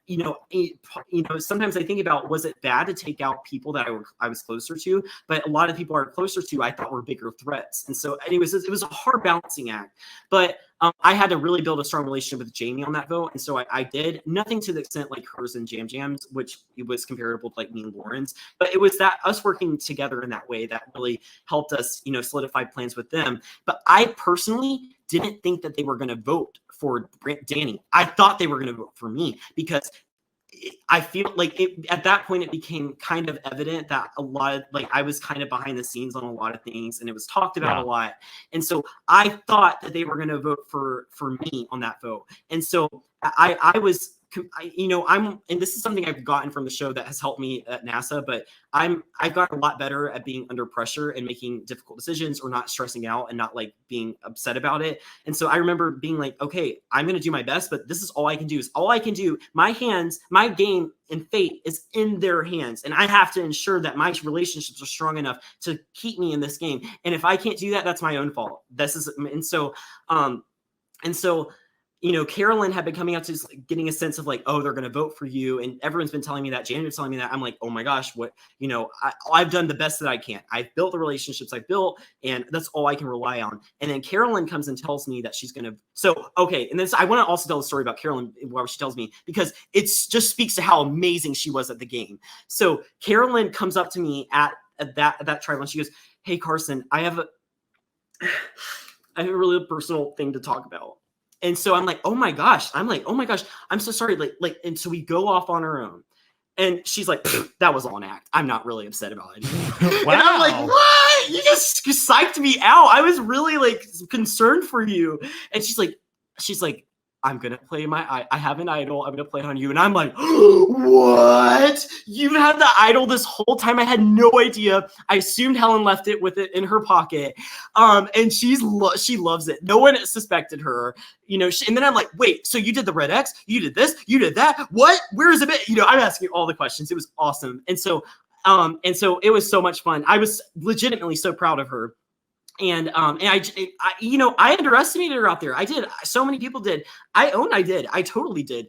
sometimes I think about, was it bad to take out people that I was closer to? But a lot of people I was closer to, I thought were bigger threats. And so anyways, it was a hard balancing act. But I had to really build a strong relationship with Jamie on that vote. And so I did. Nothing to the extent like hers and Jam's, which it was comparable to like me and Lauren's. But it was that us working together in that way that really helped us, solidify plans with them. But I personally didn't think that they were going to vote for Danny. I thought they were going to vote for me, because I feel like at that point it became kind of evident that a lot of, like, I was kind of behind the scenes on a lot of things, and it was talked about a lot. And so I thought that they were going to vote for me on that vote. And so I was, and this is something I've gotten from the show that has helped me at NASA, but I've gotten a lot better at being under pressure and making difficult decisions, or not stressing out and not like being upset about it. And so I remember being like, okay, I'm going to do my best, but this is all I can do. My hands, my game and fate is in their hands. And I have to ensure that my relationships are strong enough to keep me in this game. And if I can't do that, that's my own fault. Carolyn had been coming out to just getting a sense of like, oh, they're going to vote for you. And everyone's been telling me that. Janet's telling me that. I'm like, oh my gosh, what, I've done the best that I can. I've built the relationships I've built, and that's all I can rely on. And then Carolyn comes and tells me that she's going to, and then I want to also tell the story about Carolyn, what she tells me, because it just speaks to how amazing she was at the game. So Carolyn comes up to me at that tribal, and she goes, hey, Carson, I have a really personal thing to talk about. And so I'm like, oh my gosh, I'm so sorry. And so we go off on our own, and she's like, that was all an act. I'm not really upset about it. Wow. And I'm like, what? You just psyched me out. I was really like concerned for you. And she's like, I'm going to play I have an idol. I'm going to play it on you. And I'm like, what? You've had the idol this whole time? I had no idea. I assumed Helen left it with it in her pocket. And she loves it. No one suspected her, and then I'm like, wait, so you did the red X, you did this, you did that. What? Where is it? I'm asking all the questions. It was awesome. And so it was so much fun. I was legitimately so proud of her. I underestimated her out there. I did. So many people did. I did. I totally did.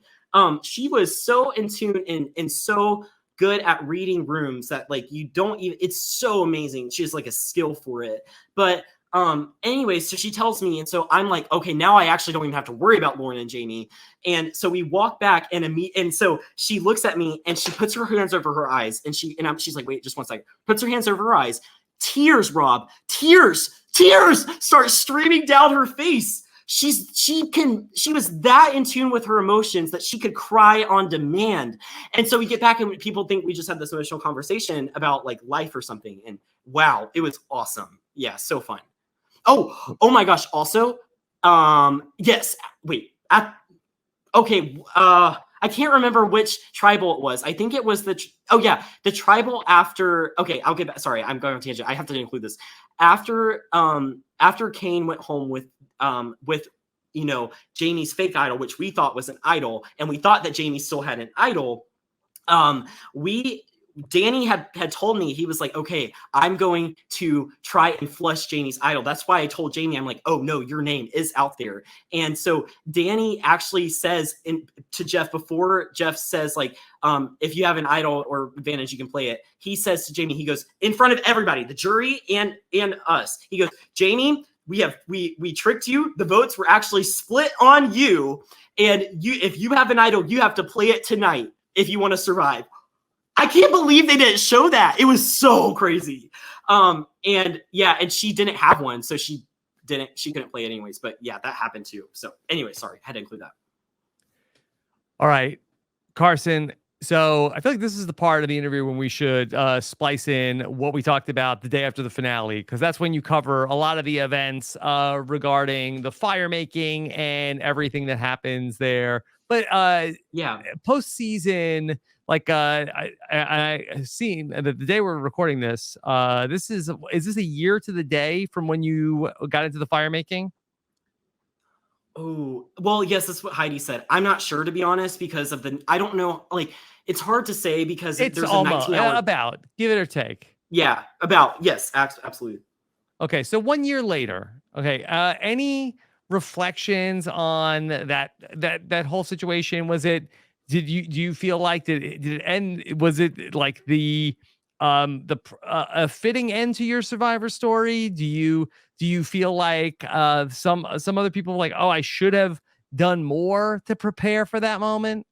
She was so in tune and so good at reading rooms that like you don't even, it's so amazing. She has like a skill for it. But anyway, so she tells me, and so I'm like, okay, now I actually don't even have to worry about Lauren and Jamie. And so we walk back and so she looks at me and she puts her hands over her eyes and she's like, wait, just one second. Puts her hands over her eyes. Tears, Rob, tears start streaming down her face. She was that in tune with her emotions that she could cry on demand. And so we get back and people think we just had this emotional conversation about like life or something. And wow, it was awesome. Yeah, so fun. Oh my gosh. Also, yes, wait. I can't remember which tribal it was. I think it was the tribal after. Okay, I'll get back. Sorry, I'm going on tangent. I have to include this. After Kane went home with Jamie's fake idol, which we thought was an idol, and we thought that Jamie still had an idol. Danny had told me, he was like, okay, I'm going to try and flush Jamie's idol. That's why I told Jamie, I'm like, oh no, your name is out there. And so Danny actually says to Jeff, before Jeff says like, if you have an idol or advantage, you can play it. He says to Jamie, he goes, in front of everybody, the jury and us, he goes, Jamie, we tricked you. The votes were actually split on you. And if you have an idol, you have to play it tonight if you want to survive. I can't believe they didn't show that. It was so crazy. And she didn't have one, so she couldn't play it anyways. But yeah, that happened too. So anyway, sorry, had to include that. All right, Carson. So I feel like this is the part of the interview when we should splice in what we talked about the day after the finale, because that's when you cover a lot of the events regarding the fire making and everything that happens there. But postseason, like I seen that the day we're recording this, is this a year to the day from when you got into the fire making? Oh, well, yes, that's what Heidi said. I'm not sure, to be honest, because of I don't know, like, it's hard to say because it's there's almost a 19-hour... about, give it or take. Yeah, yes, absolutely. Okay, so 1 year later, okay, any reflections on that whole situation? Do you feel like did it end? Was it like a fitting end to your Survivor story? Do you feel like some other people were like, oh, I should have done more to prepare for that moment?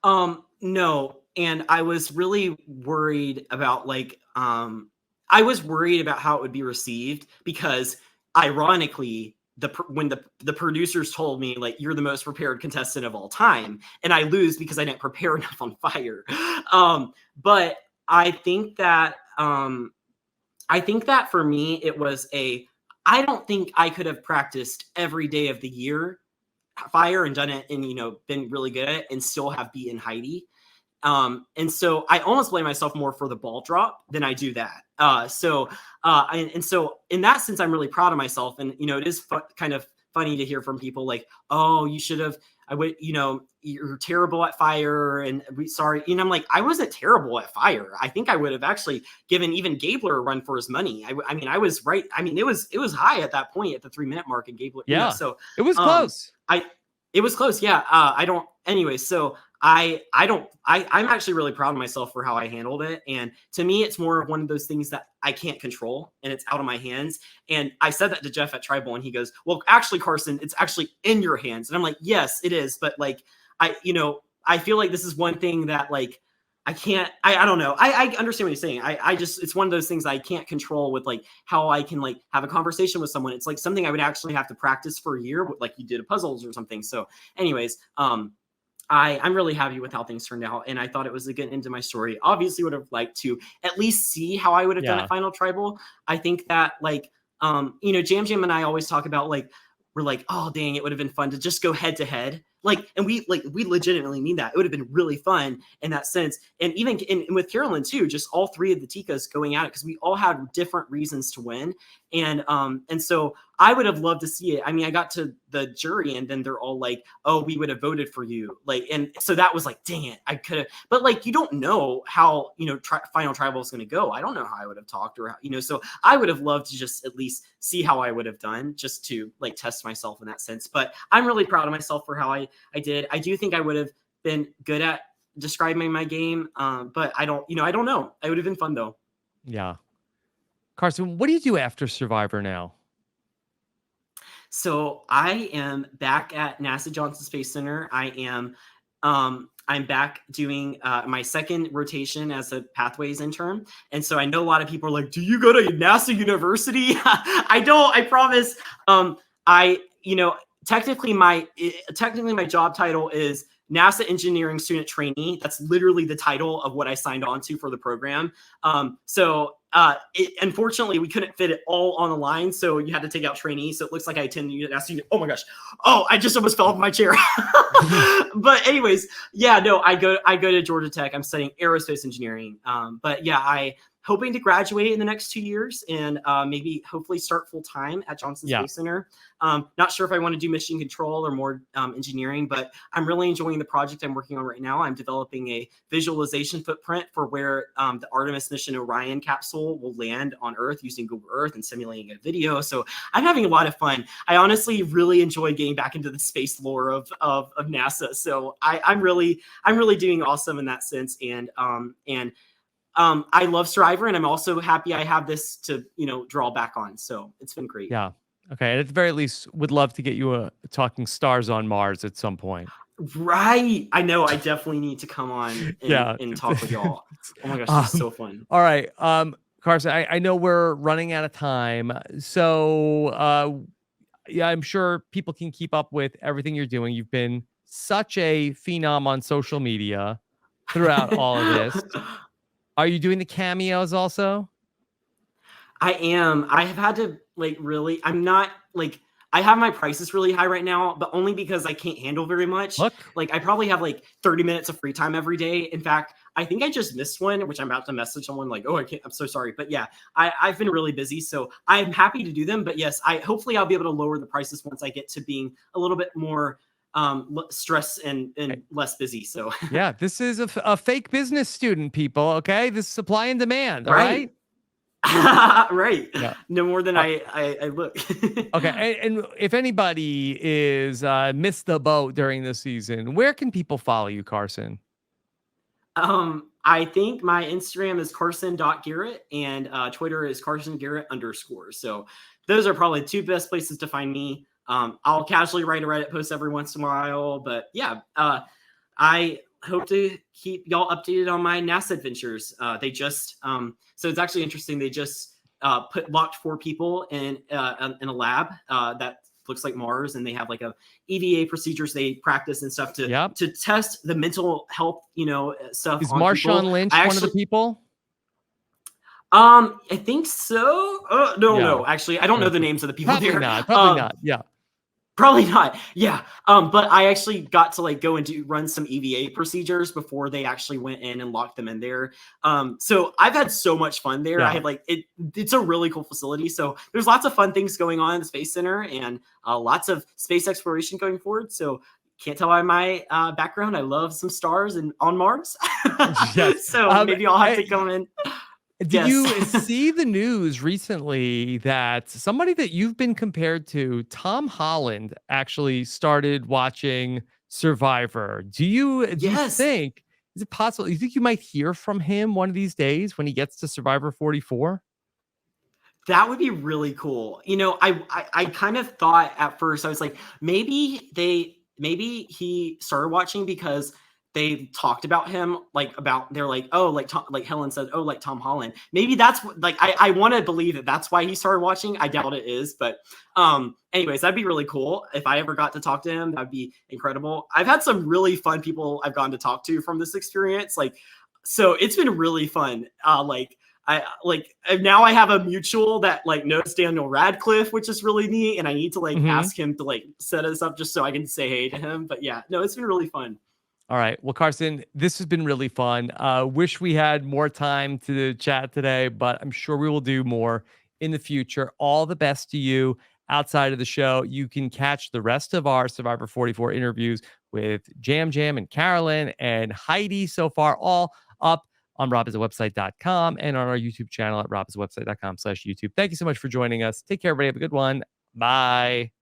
No, and I was really worried about how it would be received, because ironically, when the producers told me like, you're the most prepared contestant of all time, and I lose because I didn't prepare enough on fire. But I think that for me it was I don't think I could have practiced every day of the year fire and done it and been really good at it and still have beaten Heidi. And so I almost blame myself more for the ball drop than I do that. So in that sense, I'm really proud of myself. And, it is kind of funny to hear from people like, oh, you should have, you're terrible at fire and sorry. I'm like, I wasn't terrible at fire. I think I would have actually given even Gabler a run for his money. I was right. it was high at that point at the 3-minute mark, and Gabler. Yeah. So it was close. It was close. Yeah. So I'm actually really proud of myself for how I handled it. And to me, it's more of one of those things that I can't control and it's out of my hands. And I said that to Jeff at Tribal, and he goes, well, actually, Carson, it's actually in your hands. And I'm like, yes, it is. But like, I feel like this is one thing that like, I don't know. I understand what you're saying. It's one of those things I can't control with like how I can like have a conversation with someone. It's like something I would actually have to practice for a year, like you did a puzzles or something. So anyways, I'm really happy with how things turned out, and I thought it was a good end to my story. Obviously would have liked to at least see how I would have done at Final Tribal. I think that like, Jam Jam and I always talk about like, we're like, oh dang, it would have been fun to just go head to head. Like, and we legitimately mean that. It would have been really fun in that sense. And even with Carolyn too, just all three of the Tikas going at it, because we all had different reasons to win. And so I would have loved to see it. I mean, I got to the jury and then they're all like, oh, we would have voted for you. Like, and so that was like, dang it, I could have, but like, you don't know how, final tribal is going to go. I don't know how I would have talked or, so I would have loved to just at least see how I would have done, just to like test myself in that sense. But I'm really proud of myself for how I did. I do think I would have been good at describing my game. But I don't know. It would have been fun though. Yeah. Carson, what do you do after Survivor now? So I am back at NASA Johnson Space Center. I'm back doing my second rotation as a Pathways intern. And so I know a lot of people are like, do you go to NASA University? I don't, I promise. Technically my job title is NASA Engineering Student Trainee. That's literally the title of what I signed on to for the program. Unfortunately, we couldn't fit it all on the line, so you had to take out trainee. So it looks like I attended NASA. Oh my gosh! Oh, I just almost fell off my chair. But anyways, yeah, no, I go to Georgia Tech. I'm studying aerospace engineering. But yeah, I hoping to graduate in the next 2 years and maybe hopefully start full time at Johnson Space Center. Not sure if I want to do mission control or more engineering, but I'm really enjoying the project I'm working on right now. I'm developing a visualization footprint for where the Artemis mission Orion capsule will land on Earth using Google Earth and simulating a video. So I'm having a lot of fun. I honestly really enjoy getting back into the space lore of NASA. So I'm really doing awesome in that sense. And I love Survivor, and I'm also happy I have this to, draw back on. So it's been great. Yeah. Okay. And at the very least, would love to get you talking stars on Mars at some point. Right. I know. I definitely need to come on and talk with y'all. Oh my gosh, this is so fun. All right. Carson, I know we're running out of time. So yeah, I'm sure people can keep up with everything you're doing. You've been such a phenom on social media throughout all of this. Are you doing the cameos also? I am. I have had to I'm not I have my prices really high right now, but only because I can't handle very much. Look. I probably have 30 minutes of free time every day. In fact, I think I just missed one, which I'm about to message someone oh, I can't, I'm so sorry. But yeah, I've been really busy. So I'm happy to do them. But yes, hopefully I'll be able to lower the prices once I get to being a little bit more stress and less busy. So yeah, this is a fake business student, people. Okay. This is supply and demand. All right. Right. Yeah. No more than I look. Okay. And if anybody is missed the boat during this season, where can people follow you, Carson? I think my Instagram is carson.garrett and Twitter is Carson Garrett _. So those are probably two best places to find me. I'll casually write a Reddit post every once in a while, but yeah, I hope to keep y'all updated on my NASA adventures. They just, so it's actually interesting. They just locked 4 people in a lab that looks like Mars, and they have a EVA procedures they practice and stuff to test the mental health, stuff. Is Marshawn Lynch one of the people? I think so. No. Actually, I don't know the names of the people there. Probably not. Yeah. Probably not. Yeah. But I actually got to go and run some EVA procedures before they actually went in and locked them in there. So I've had so much fun there. Yeah. I have it's a really cool facility. So there's lots of fun things going on in the Space Center and lots of space exploration going forward. So can't tell by my background, I love some stars and on Mars. Yes. So maybe I'll have to come in. Did you see the news recently that somebody that you've been compared to, Tom Holland, actually started watching Survivor? Do you think, is it possible, you think you might hear from him one of these days when he gets to Survivor 44? That would be really cool. I kind of thought at first, I was like, maybe he started watching because they talked about him, they're like, oh, like Helen said, oh, like Tom Holland. Maybe that's what, I want to believe that that's why he started watching. I doubt it is, but anyways, that'd be really cool. If I ever got to talk to him, that'd be incredible. I've had some really fun people I've gotten to talk to from this experience. So it's been really fun. Now I have a mutual that knows Daniel Radcliffe, which is really neat. And I need to ask him to set us up just so I can say hey to him. But yeah, no, it's been really fun. All right. Well, Carson, this has been really fun. Wish we had more time to chat today, but I'm sure we will do more in the future. All the best to you outside of the show. You can catch the rest of our Survivor 44 interviews with Jam and Carolyn and Heidi so far, all up on robisawebsite.com and on our YouTube channel at robisawebsite.com/YouTube. Thank you so much for joining us. Take care, everybody. Have a good one. Bye.